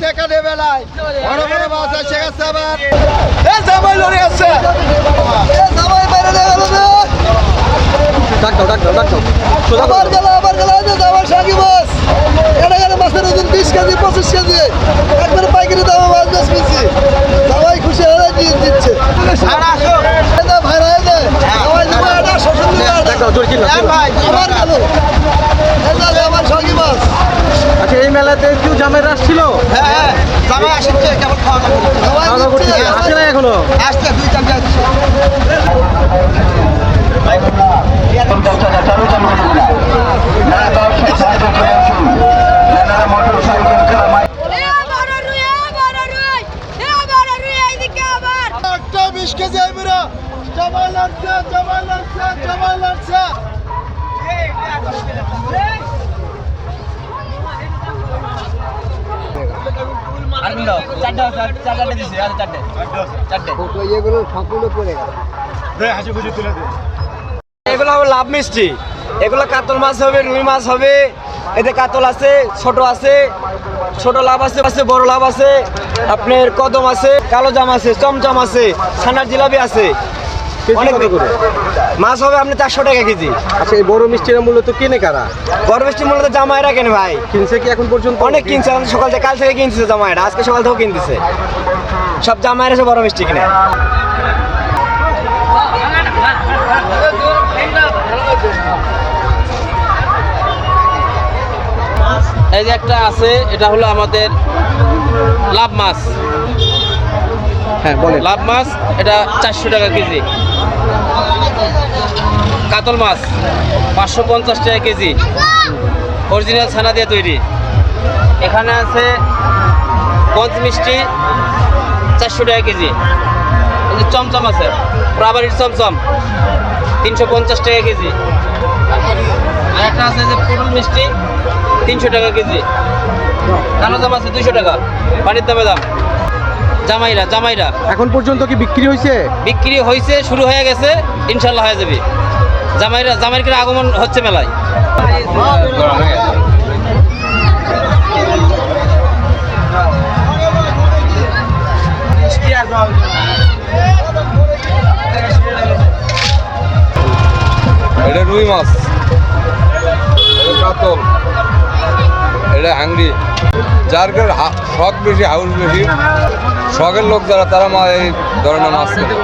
টাকা দেবে নাই বড় বড় মাছ এসে গেছে আবার এ জামাই লড়ে আছে এ জামাই মেরে দেবে না ডাক দাও আবার গেল যে জামাই শাকি মাছ এটা গেলে মাছের ওজন 20 কেজি 25 কেজি একবারে পাইকারি দামে মাছ বেশ বেশি সবাই খুশি হয়ে দিচ্ছে সারা আসো এটা ভাইরা এটা সবাই দিব এটা শোষণ দিব এটা জোর কি না ভাই আবার গেল এটা জামাই শাকি মাছ আচ্ছা এই মেলাতে কেউ জামাই রাস ছিল হ্যাঁ জামাই আসছে কেবল খাওয়া দাওয়া আসে না এখনো আসছে 2-3 টা একটা 20 কেজি আইবরা জামাই লাগছে এগুলো হবে লাভ মিষ্টি এগুলো কাতল মাছ হবে রুই মাছ হবে এতে কাতল আছে ছোট লাভ আছে বড় লাভ আছে আপনার কদম আছে কালো জাম আছে চমচম আছে ছানার জিলাপি আছে অনেক মাছ হবে আপনি 400 টাকা কেজি। আচ্ছা এই বড় মিষ্টিটা মূলত কিনে কারা? বড় মিষ্টি মূলত জামাইরা কেনে ভাই। কিনছে কি এখন পর্যন্ত? অনেক কিনছে, সকাল থেকে কাল থেকে কিনছে জামাইরা, আজকে সকাল থেকেও কিনতেছে। সব জামাইরা এসে বড় মিষ্টি কিনে। এই যে একটা আছে, এটা হলো আমাদের লাভ মাছ। হ্যাঁ বলেন। লাভ মাছ এটা 400 টাকা কেজি। কাতল মাছ 550 টাকা কেজি, অরিজিনাল ছানা দিয়ে তৈরি। এখানে আছে পঞ্চ মিষ্টি 400 টাকা কেজি। এই যে চমচম আছে, প্রাবারির চমচম 350 টাকা কেজি। আর একটা আছে যে পটল মিষ্টি 300 টাকা কেজি। কালো জাম আছে 200 টাকা, পানির দামে দাম। জামাইরা এখন পর্যন্ত কি বিক্রি হয়েছে? বিক্রি হয়েছে, শুরু হয়ে গেছে, ইনশাল্লাহ হয়ে যাবে। জামাইয়ের আগমন হচ্ছে মেলায়। এটা রুই মাছ, এটা কাতল, এটা হাঙ্গি। যার শখ বেশি, হাউস বেশি, শখের লোক যারা, তারা এই ধরনের মাছ খেতে।